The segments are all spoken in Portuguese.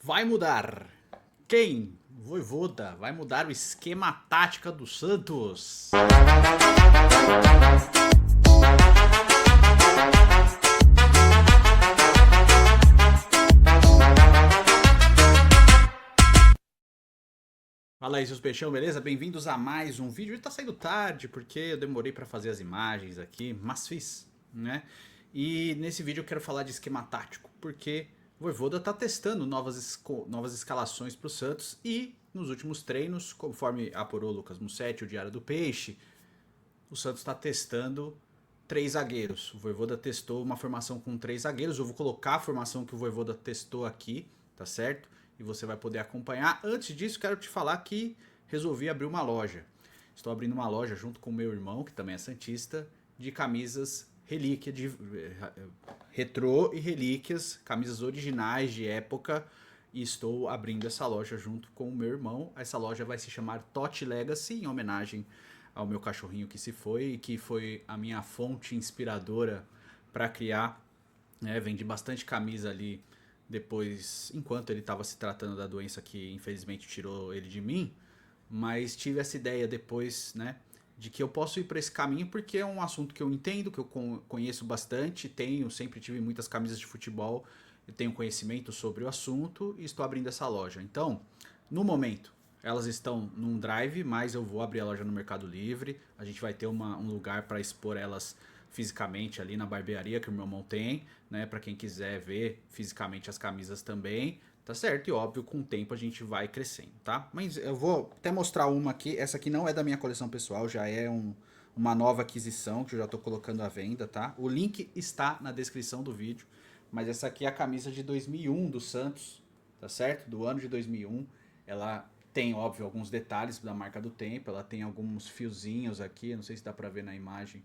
Vai mudar. Quem? Vojvoda. Vai mudar o esquema tática do Santos. Fala aí, seus peixão, beleza? Bem-vindos a mais um vídeo. Ele tá saindo tarde porque eu demorei para fazer as imagens aqui, mas fiz, né? E nesse vídeo eu quero falar de esquema tático, porque o Vojvoda tá testando novas escalações para o Santos e nos últimos treinos, conforme apurou o Lucas Mussetti, o Diário do Peixe, o Santos está testando três zagueiros. O Vojvoda testou uma formação com três zagueiros. Eu vou colocar a formação que o Vojvoda testou aqui, tá certo? E você vai poder acompanhar. Antes disso, quero te falar que resolvi abrir uma loja. Estou abrindo uma loja junto com o meu irmão, que também é santista, de camisas relíquia, de retrô e relíquias, camisas originais de época. E estou abrindo essa loja junto com o meu irmão. Essa loja vai se chamar Totti Legacy, em homenagem ao meu cachorrinho que se foi e que foi a minha fonte inspiradora para criar. Vendi bastante camisa ali depois, enquanto ele estava se tratando da doença que infelizmente tirou ele de mim, mas tive essa ideia depois, né, de que eu posso ir para esse caminho porque é um assunto que eu entendo, que eu conheço bastante, sempre tive muitas camisas de futebol, eu tenho conhecimento sobre o assunto e estou abrindo essa loja. Então, no momento, elas estão num drive, mas eu vou abrir a loja no Mercado Livre, a gente vai ter um lugar para expor elas fisicamente ali na barbearia que o meu irmão tem, né, para quem quiser ver fisicamente as camisas também, tá certo? E óbvio, com o tempo a gente vai crescendo, tá? Mas eu vou até mostrar uma aqui, essa aqui não é da minha coleção pessoal, já é uma nova aquisição que eu já tô colocando à venda, tá? O link está na descrição do vídeo, mas essa aqui é a camisa de 2001 do Santos, tá certo? Do ano de 2001, ela tem, óbvio, alguns detalhes da marca do tempo, ela tem alguns fiozinhos aqui, não sei se dá pra ver na imagem,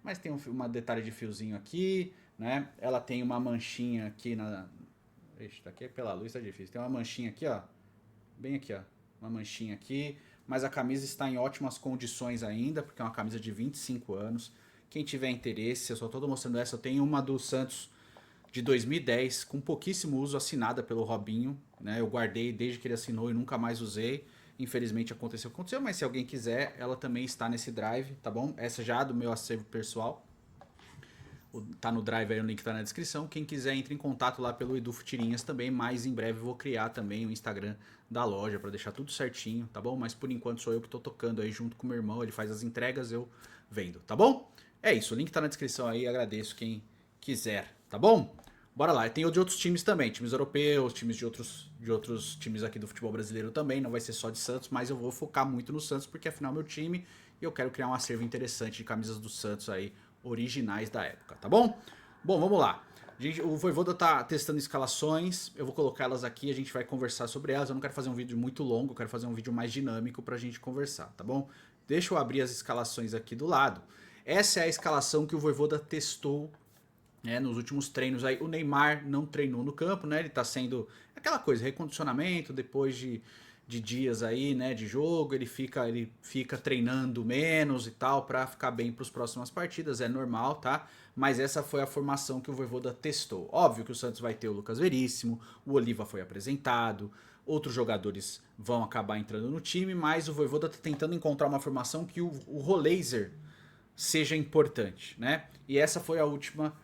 mas tem um detalhe de fiozinho aqui, né? Ela tem uma manchinha aqui na... Ixi, daqui pela luz tá difícil. Tem uma manchinha aqui, ó. Bem aqui, ó. Uma manchinha aqui. Mas a camisa está em ótimas condições ainda, porque é uma camisa de 25 anos. Quem tiver interesse, eu só tô mostrando essa. Eu tenho uma do Santos de 2010, com pouquíssimo uso, assinada pelo Robinho, né? Eu guardei desde que ele assinou e nunca mais usei. Infelizmente aconteceu, mas se alguém quiser, ela também está nesse drive, tá bom? Essa já é do meu acervo pessoal. Tá no drive aí, o link tá na descrição. Quem quiser, entre em contato lá pelo Edu Futirinhas também. Mas em breve eu vou criar também o Instagram da loja para deixar tudo certinho, tá bom? Mas por enquanto sou eu que tô tocando aí junto com o meu irmão. Ele faz as entregas, eu vendo, tá bom? É isso, o link tá na descrição aí. Agradeço quem quiser, tá bom? Bora lá, tem de outros times também, times europeus, times de outros times aqui do futebol brasileiro também, não vai ser só de Santos, mas eu vou focar muito no Santos, porque afinal é meu time, e eu quero criar um acervo interessante de camisas do Santos aí, originais da época, tá bom? Bom, vamos lá. O Vojvoda tá testando escalações, eu vou colocar elas aqui, a gente vai conversar sobre elas, eu não quero fazer um vídeo muito longo, eu quero fazer um vídeo mais dinâmico pra gente conversar, tá bom? Deixa eu abrir as escalações aqui do lado. Essa é a escalação que o Vojvoda testou, né, nos últimos treinos aí. O Neymar não treinou no campo, né? Ele tá sendo aquela coisa, recondicionamento depois de dias aí, né, de jogo, ele fica treinando menos e tal para ficar bem para as próximas partidas, é normal, tá? Mas essa foi a formação que o Vojvoda testou. Óbvio que o Santos vai ter o Lucas Veríssimo, o Oliva foi apresentado, outros jogadores vão acabar entrando no time, mas o Vojvoda tá tentando encontrar uma formação que o Roleiser seja importante, né? E essa foi a última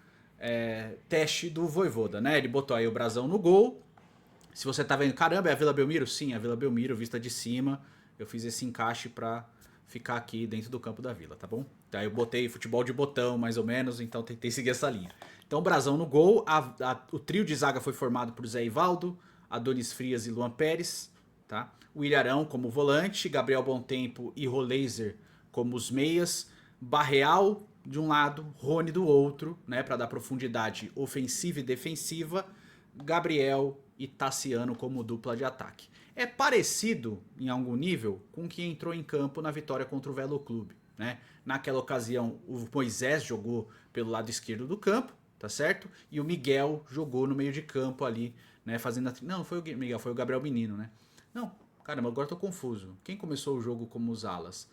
teste do Vojvoda, né? Ele botou aí o brasão no gol. Se você tá vendo, caramba, é a Vila Belmiro? Sim, é a Vila Belmiro, vista de cima. Eu fiz esse encaixe pra ficar aqui dentro do campo da Vila, tá bom? Daí eu botei futebol de botão, mais ou menos, então tentei seguir essa linha. Então, brasão no gol, o trio de zaga foi formado por Zé Ivaldo, Adonis Frias e Luan Pérez, tá? O Ilharão como volante, Gabriel Bontempo e Roleiser como os meias, Barreal de um lado, Rony do outro, né, para dar profundidade ofensiva e defensiva, Gabriel e Tassiano como dupla de ataque. É parecido, em algum nível, com o que entrou em campo na vitória contra o Velo Clube, né? Naquela ocasião, o Moisés jogou pelo lado esquerdo do campo, tá certo? E o Miguel jogou no meio de campo ali, né, fazendo não, não foi o Miguel, foi o Gabriel Menino, né? Não, caramba, agora tô confuso. Quem começou o jogo como os alas?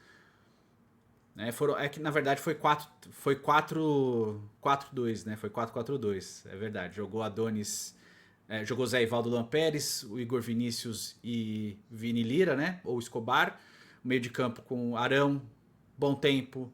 É que na verdade foi 4-4-2, né? Foi 4-4-2, é verdade. Jogou Adonis Jogou Zé Ivaldo, Luan Pérez, o Igor Vinícius e Vini Lira, né? Ou Escobar. Meio de campo com Arão, Bom Tempo,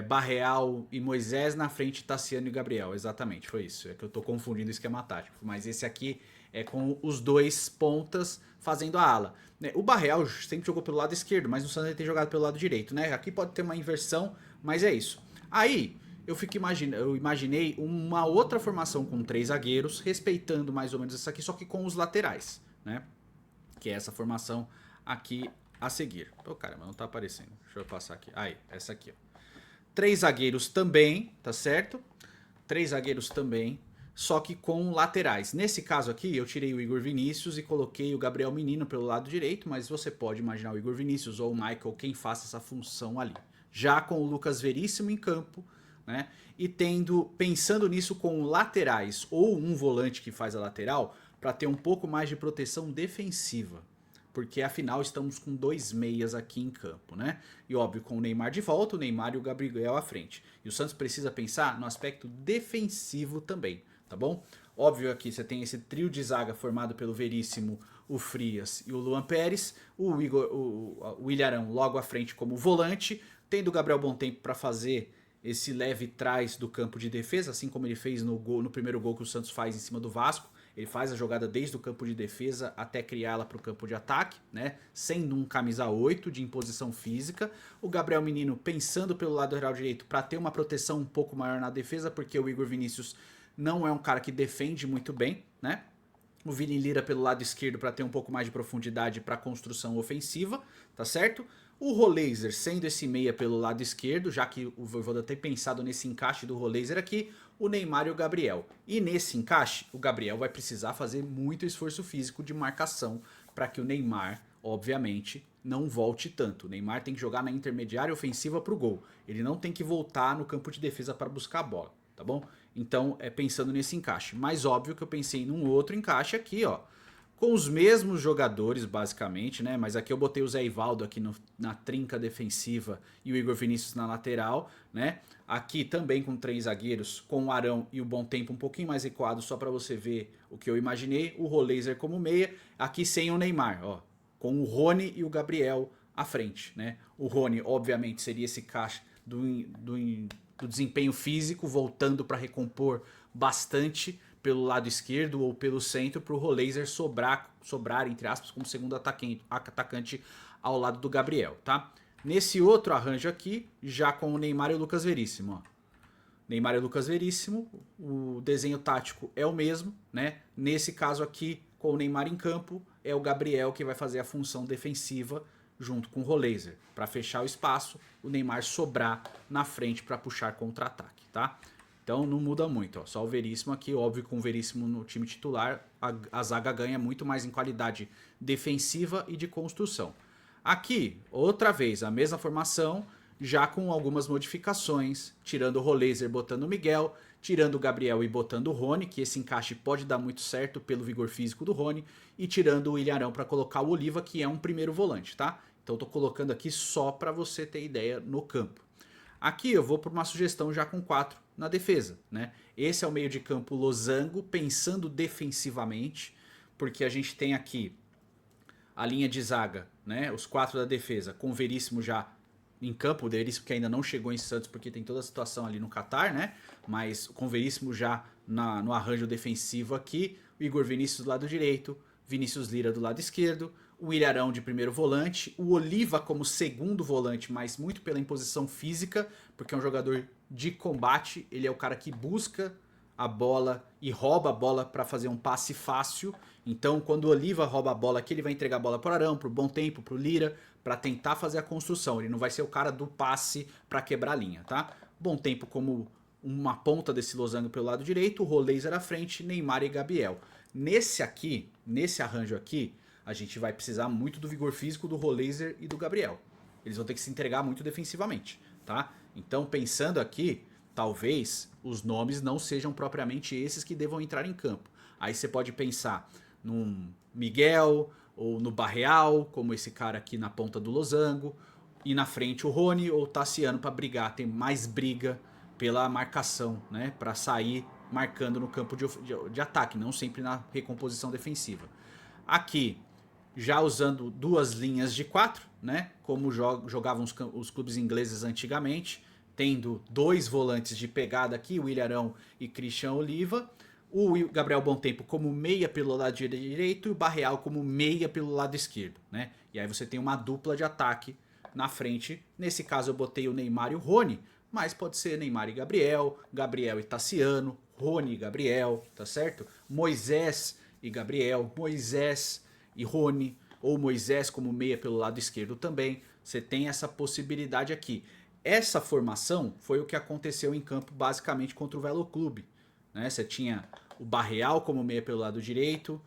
Barreal e Moisés. Na frente, Tassiano e Gabriel. Exatamente, foi isso. É que eu tô confundindo o esquema tático. Mas esse aqui é com os dois pontas fazendo a ala. O Barreal sempre jogou pelo lado esquerdo, mas no Santos ele tem jogado pelo lado direito, né? Aqui pode ter uma inversão, mas é isso. Aí, eu imaginei uma outra formação com 3 zagueiros, respeitando mais ou menos essa aqui, só que com os laterais, né? Que é essa formação aqui a seguir. Ô, caramba, não tá aparecendo. Deixa eu passar aqui. Aí, essa aqui, ó. 3 zagueiros também, tá certo? 3 zagueiros também, só que com laterais. Nesse caso aqui, eu tirei o Igor Vinícius e coloquei o Gabriel Menino pelo lado direito, mas você pode imaginar o Igor Vinícius ou o Michael, quem faça essa função ali. Já com o Lucas Veríssimo em campo, né? E pensando nisso com laterais ou um volante que faz a lateral, para ter um pouco mais de proteção defensiva. Porque afinal estamos com 2 meias aqui em campo, né? E óbvio, com o Neymar de volta, o Neymar e o Gabriel à frente. E o Santos precisa pensar no aspecto defensivo também, tá bom? Óbvio aqui você tem esse trio de zaga formado pelo Veríssimo, o Frias e o Luan Pérez, o Ilharão logo à frente como volante, tendo o Gabriel Bontempo para fazer esse leve trás do campo de defesa, assim como ele fez no primeiro gol que o Santos faz em cima do Vasco. Ele faz a jogada desde o campo de defesa até criá-la para o campo de ataque, né? Sendo um camisa 8 de imposição física. O Gabriel Menino pensando pelo lado lateral direito para ter uma proteção um pouco maior na defesa, porque o Igor Vinícius não é um cara que defende muito bem, né? O Vini Lira pelo lado esquerdo para ter um pouco mais de profundidade para construção ofensiva, tá certo? O Roleiser sendo esse meia pelo lado esquerdo, já que o Voivoda tem pensado nesse encaixe do Roleiser aqui, o Neymar e o Gabriel. E nesse encaixe, o Gabriel vai precisar fazer muito esforço físico de marcação para que o Neymar, obviamente, não volte tanto. O Neymar tem que jogar na intermediária ofensiva para o gol. Ele não tem que voltar no campo de defesa para buscar a bola, tá bom? Então, pensando nesse encaixe. Mas óbvio que eu pensei num outro encaixe aqui, ó. Com os mesmos jogadores, basicamente, né? Mas aqui eu botei o Zé Ivaldo aqui na trinca defensiva e o Igor Vinícius na lateral, né? Aqui também com 3 zagueiros, com o Arão e o Bom Tempo um pouquinho mais recuado, só para você ver o que eu imaginei. O Roleiser como meia, aqui sem o Neymar, ó. Com o Rony e o Gabriel à frente, né? O Rony, obviamente, seria esse caixa do desempenho físico, voltando para recompor bastante pelo lado esquerdo ou pelo centro, para o Roleiser sobrar, entre aspas, como segundo atacante ao lado do Gabriel, tá? Nesse outro arranjo aqui, já com o Neymar e o Lucas Veríssimo, ó. Neymar e Lucas Veríssimo, o desenho tático é o mesmo, né? Nesse caso aqui, com o Neymar em campo, é o Gabriel que vai fazer a função defensiva junto com o Roleiser, para fechar o espaço, o Neymar sobrar na frente para puxar contra-ataque, tá? Então não muda muito, ó. Só o Veríssimo aqui, óbvio, com o Veríssimo no time titular, a zaga ganha muito mais em qualidade defensiva e de construção. Aqui, outra vez, a mesma formação, já com algumas modificações, tirando o Roleiser botando o Miguel, tirando o Gabriel e botando o Rony, que esse encaixe pode dar muito certo pelo vigor físico do Rony, e tirando o Ilharão para colocar o Oliva, que é um primeiro volante, tá? Então eu tô colocando aqui só para você ter ideia no campo. Aqui eu vou por uma sugestão já com 4 na defesa, né? Esse é o meio de campo losango, pensando defensivamente, porque a gente tem aqui a linha de zaga, né? Os 4 da defesa, com o Veríssimo já em campo, o Veríssimo que ainda não chegou em Santos porque tem toda a situação ali no Catar, né? Mas com o Veríssimo já no arranjo defensivo aqui, o Igor Vinícius do lado direito, Vinícius Lira do lado esquerdo, o Ilharão de primeiro volante, o Oliva como segundo volante, mas muito pela imposição física, porque é um jogador de combate, ele é o cara que busca a bola e rouba a bola para fazer um passe fácil. Então, quando o Oliva rouba a bola aqui, ele vai entregar a bola para o Arão, para o Bom Tempo, para o Lira, para tentar fazer a construção. Ele não vai ser o cara do passe para quebrar a linha, tá? Bom Tempo como uma ponta desse losango pelo lado direito, o Roleiser à frente, Neymar e Gabriel. Nesse arranjo aqui, a gente vai precisar muito do vigor físico do Roleiser e do Gabriel. Eles vão ter que se entregar muito defensivamente, tá? Então, pensando aqui, talvez os nomes não sejam propriamente esses que devam entrar em campo. Aí você pode pensar num Miguel ou no Barreal, como esse cara aqui na ponta do losango, e na frente o Rony ou o Tassiano para brigar, ter mais briga pela marcação, né, para sair marcando no campo de ataque, não sempre na recomposição defensiva. Aqui, já usando duas linhas de 4, né? Como jogavam os clubes ingleses antigamente, tendo dois volantes de pegada aqui, Willian Arão e Christian Oliva. O Gabriel Bontempo como meia pelo lado direito e o Barreal como meia pelo lado esquerdo, né? E aí você tem uma dupla de ataque na frente. Nesse caso eu botei o Neymar e o Rony, mas pode ser Neymar e Gabriel, Gabriel e Tassiano, Rony e Gabriel, tá certo? Moisés e Gabriel, Moisés e Rony, ou Moisés como meia pelo lado esquerdo também. Você tem essa possibilidade aqui. Essa formação foi o que aconteceu em campo basicamente contra o Velo Clube, né? Você tinha o Barreal como meia pelo lado direito,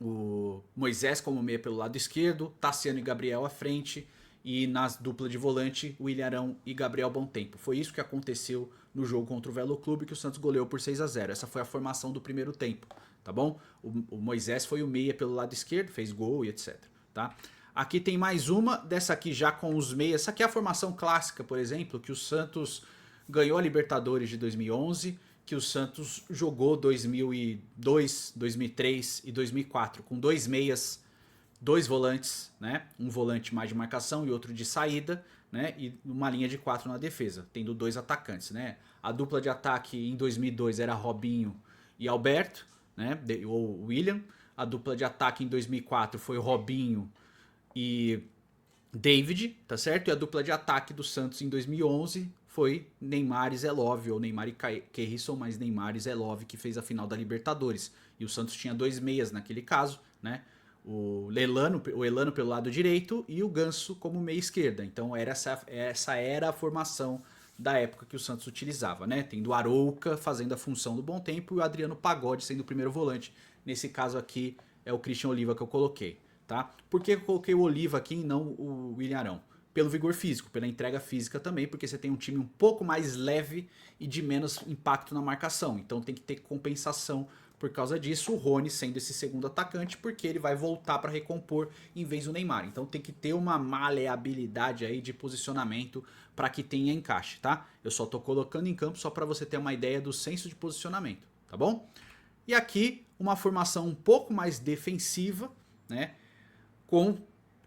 o Moisés como meia pelo lado esquerdo, Tassiano e Gabriel à frente, e nas dupla de volante, Willian Arão e Gabriel Bontempo. Foi isso que aconteceu no jogo contra o Velo Clube, que o Santos goleou por 6-0. Essa foi a formação do primeiro tempo, tá bom? O Moisés foi o meia pelo lado esquerdo, fez gol e etc, tá? Aqui tem mais uma, dessa aqui já com os meias. Essa aqui é a formação clássica, por exemplo, que o Santos ganhou a Libertadores de 2011, que o Santos jogou 2002, 2003 e 2004, com dois meias, dois volantes, né? Um volante mais de marcação e outro de saída, né? E uma linha de 4 na defesa, tendo dois atacantes, né? A dupla de ataque em 2002 era Robinho e Alberto, né? Ou William. A dupla de ataque em 2004 foi Robinho e David, tá certo? E a dupla de ataque do Santos em 2011 foi Neymar e Zelov, ou Neymar e Kerrisson, mas Neymar e Zelov, que fez a final da Libertadores. E o Santos tinha dois meias naquele caso, né? O Elano pelo lado direito e o Ganso como meia esquerda. Então essa era a formação da época que o Santos utilizava, né? Tendo o Arouca fazendo a função do Bontempo e o Adriano Pagode sendo o primeiro volante. Nesse caso aqui é o Christian Oliva que eu coloquei, tá? Por que eu coloquei o Oliva aqui e não o Willian Arão? Pelo vigor físico, pela entrega física também, porque você tem um time um pouco mais leve e de menos impacto na marcação. Então tem que ter compensação por causa disso, o Rony sendo esse segundo atacante, porque ele vai voltar para recompor em vez do Neymar. Então tem que ter uma maleabilidade aí de posicionamento para que tenha encaixe, tá? Eu só tô colocando em campo só para você ter uma ideia do senso de posicionamento, tá bom? E aqui uma formação um pouco mais defensiva, né? Com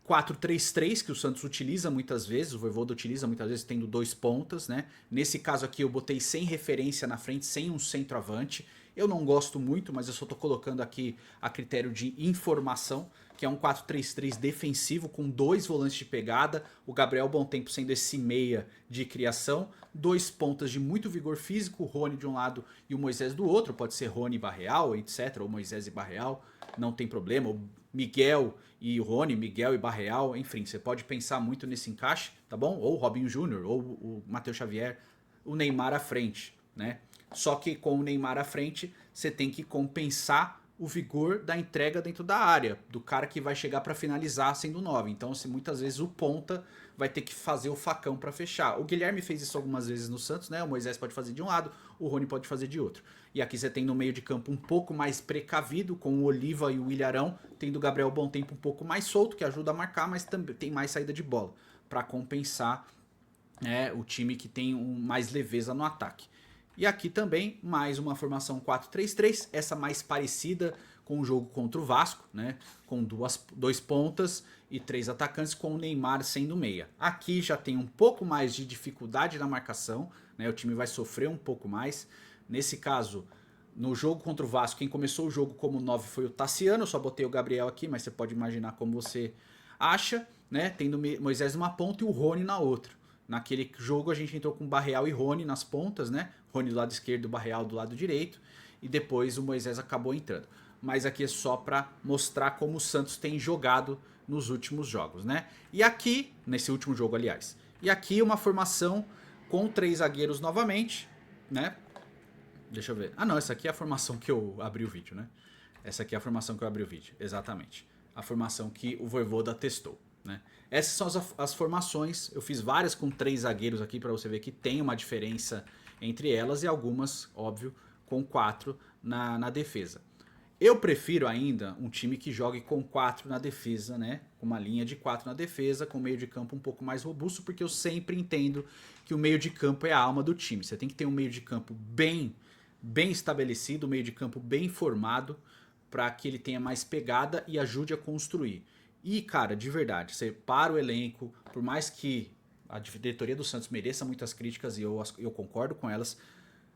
4-3-3, que o Santos utiliza muitas vezes, o Vojvoda utiliza muitas vezes tendo dois pontas, né? Nesse caso aqui eu botei sem referência na frente, sem um centroavante. Eu não gosto muito, mas eu só tô colocando aqui a critério de informação, que é um 4-3-3 defensivo com dois volantes de pegada, o Gabriel Bontempo sendo esse meia de criação, dois pontas de muito vigor físico, o Rony de um lado e o Moisés do outro, pode ser Rony e Barreal, etc, ou Moisés e Barreal, não tem problema, o Miguel e o Rony, Miguel e Barreal, enfim, você pode pensar muito nesse encaixe, tá bom? Ou o Robinho Júnior, ou o Matheus Xavier, o Neymar à frente, né? Só que com o Neymar à frente, você tem que compensar o vigor da entrega dentro da área, do cara que vai chegar para finalizar sendo 9. Então, assim, muitas vezes o ponta vai ter que fazer o facão para fechar. O Guilherme fez isso algumas vezes no Santos, né? O Moisés pode fazer de um lado, o Rony pode fazer de outro. E aqui você tem no meio de campo um pouco mais precavido, com o Oliva e o Willian Arão, tendo o Gabriel Bontempo um pouco mais solto, que ajuda a marcar, mas também tem mais saída de bola, para compensar o time que tem mais leveza no ataque. E aqui também mais uma formação 4-3-3, essa mais parecida com o jogo contra o Vasco, né? Com dois pontas e três atacantes, com o Neymar sendo meia. Aqui já tem um pouco mais de dificuldade na marcação, né? O time vai sofrer um pouco mais. Nesse caso, no jogo contra o Vasco, quem começou o jogo como 9 foi o Tassiano, eu só botei o Gabriel aqui, mas você pode imaginar como você acha, né? Tendo Moisés numa ponta e o Rony na outra. Naquele jogo a gente entrou com Barreal e Rony nas pontas, né? Rony do lado esquerdo, o Barreal do lado direito. E depois o Moisés acabou entrando. Mas aqui é só para mostrar como o Santos tem jogado nos últimos jogos, né? E aqui, nesse último jogo, aliás. E aqui uma formação com três zagueiros novamente, né? Deixa eu ver. Ah, não, essa aqui é a formação que eu abri o vídeo, né? Essa aqui é a formação que eu abri o vídeo, exatamente. A formação que o Vojvoda testou, né? Essas são as formações. Eu fiz várias com três zagueiros aqui para você ver que tem uma diferença entre elas e algumas, óbvio, com 4 na defesa. Eu prefiro ainda um time que jogue com 4 na defesa, né? Com uma linha de 4 na defesa, com meio de campo um pouco mais robusto, porque eu sempre entendo que o meio de campo é a alma do time. Você tem que ter um meio de campo bem bem estabelecido, meio de campo bem formado, para que ele tenha mais pegada e ajude a construir. E, cara, de verdade, você para o elenco, por mais que a diretoria do Santos mereça muitas críticas e eu concordo com elas,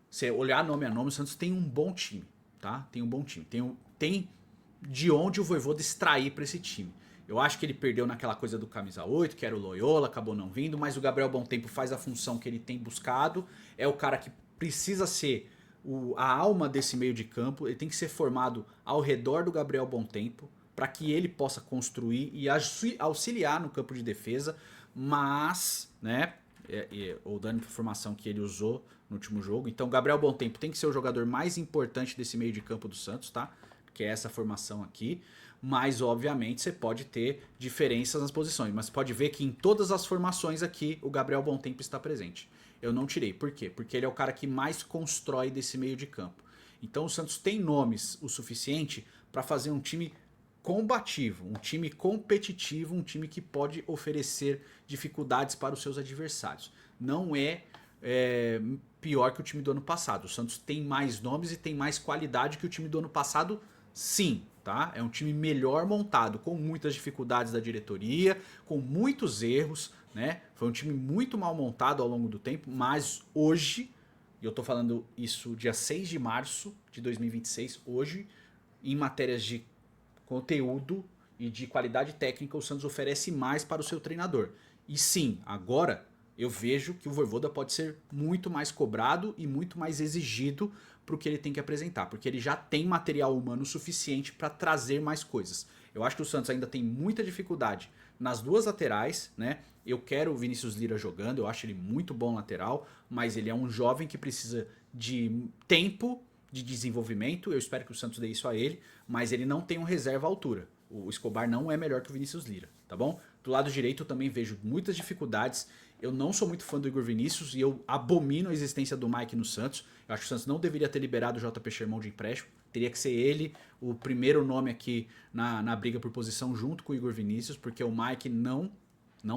você olhar nome a nome, o Santos tem um bom time, tá? Tem um bom time. Tem de onde o Vojvoda extrair para esse time. Eu acho que ele perdeu naquela coisa do camisa 8, que era o Loyola, acabou não vindo, mas o Gabriel Bontempo faz a função que ele tem buscado, é o cara que precisa ser a alma desse meio de campo, ele tem que ser formado ao redor do Gabriel Bontempo, para que ele possa construir e auxiliar no campo de defesa, mas, né, ou dando a informação que ele usou no último jogo, então o Gabriel Bontempo tem que ser o jogador mais importante desse meio de campo do Santos, tá? Que é essa formação aqui, mas obviamente você pode ter diferenças nas posições, mas pode ver que em todas as formações aqui o Gabriel Bontempo está presente. Eu não tirei, por quê? Porque ele é o cara que mais constrói desse meio de campo. Então o Santos tem nomes o suficiente para fazer um time combativo, um time competitivo, um time que pode oferecer dificuldades para os seus adversários. Não é pior que o time do ano passado. O Santos tem mais nomes e tem mais qualidade que o time do ano passado, sim, tá? É um time melhor montado, com muitas dificuldades da diretoria, com muitos erros, né? Foi um time muito mal montado ao longo do tempo, mas hoje, e eu tô falando isso dia 6 de março de 2026, hoje, em matérias de conteúdo e de qualidade técnica, o Santos oferece mais para o seu treinador. E sim, agora eu vejo que o Vojvoda pode ser muito mais cobrado e muito mais exigido para o que ele tem que apresentar, porque ele já tem material humano suficiente para trazer mais coisas. Eu acho que o Santos ainda tem muita dificuldade nas duas laterais, né? Eu quero o Vinícius Lira jogando, eu acho ele muito bom lateral, mas ele é um jovem que precisa de tempo de desenvolvimento, eu espero que o Santos dê isso a ele, mas ele não tem um reserva à altura. O Escobar não é melhor que o Vinícius Lira, tá bom? Do lado direito eu também vejo muitas dificuldades. Eu não sou muito fã do Igor Vinícius e eu abomino a existência do Mike no Santos. Eu acho que o Santos não deveria ter liberado o JP Sherman de empréstimo. Teria que ser ele o primeiro nome aqui na briga por posição junto com o Igor Vinícius, porque o Mike não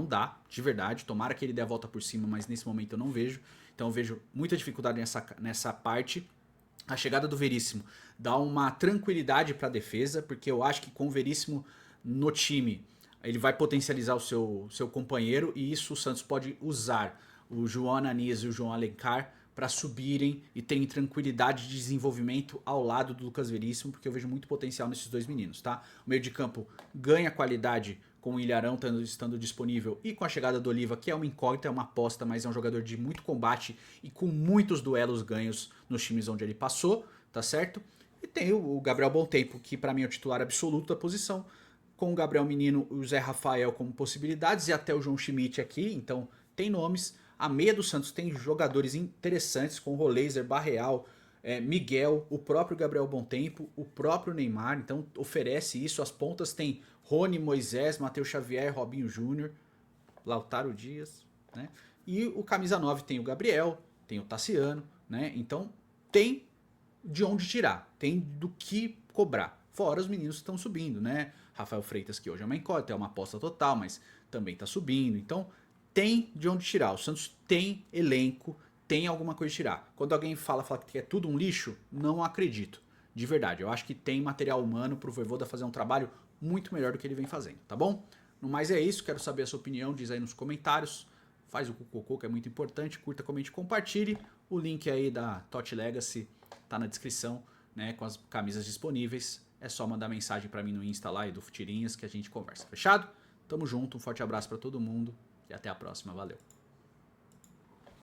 dá, de verdade. Tomara que ele dê a volta por cima, mas nesse momento eu não vejo. Então eu vejo muita dificuldade nessa parte. A chegada do Veríssimo dá uma tranquilidade para a defesa, porque eu acho que com o Veríssimo no time ele vai potencializar o seu companheiro, e isso o Santos pode usar o João Ananias e o João Alencar para subirem e terem tranquilidade de desenvolvimento ao lado do Lucas Veríssimo, porque eu vejo muito potencial nesses dois meninos, tá? O meio de campo ganha qualidade com o Ilharão estando disponível e com a chegada do Oliva, que é uma incógnita, é uma aposta, mas é um jogador de muito combate e com muitos duelos ganhos nos times onde ele passou, tá certo? E tem o Gabriel Bontempo, que para mim é o titular absoluto da posição, com o Gabriel Menino e o Zé Rafael como possibilidades, e até o João Schmidt aqui, então tem nomes. A meia do Santos tem jogadores interessantes, com o Roleiser, Barreal, Miguel, o próprio Gabriel Bontempo, o próprio Neymar, então oferece isso. As pontas tem Rony, Moisés, Matheus Xavier, Robinho Júnior, Lautaro Dias, né? E o camisa 9 tem o Gabriel, tem o Tassiano, né? Então tem de onde tirar, tem do que cobrar. Fora os meninos que estão subindo, né? Rafael Freitas, que hoje é uma incógnita, é uma aposta total, mas também está subindo. Então tem de onde tirar. O Santos tem elenco, tem alguma coisa de tirar. Quando alguém fala que é tudo um lixo, não acredito. De verdade, eu acho que tem material humano pro Vojvoda fazer um trabalho muito melhor do que ele vem fazendo, tá bom? No mais é isso, quero saber a sua opinião, diz aí nos comentários. Faz o cocô, que é muito importante, curta, comente, compartilhe. O link aí da Tot Legacy tá na descrição, né, com as camisas disponíveis. É só mandar mensagem pra mim no Insta lá e do Futirinhas que a gente conversa. Fechado? Tamo junto, um forte abraço pra todo mundo e até a próxima, valeu.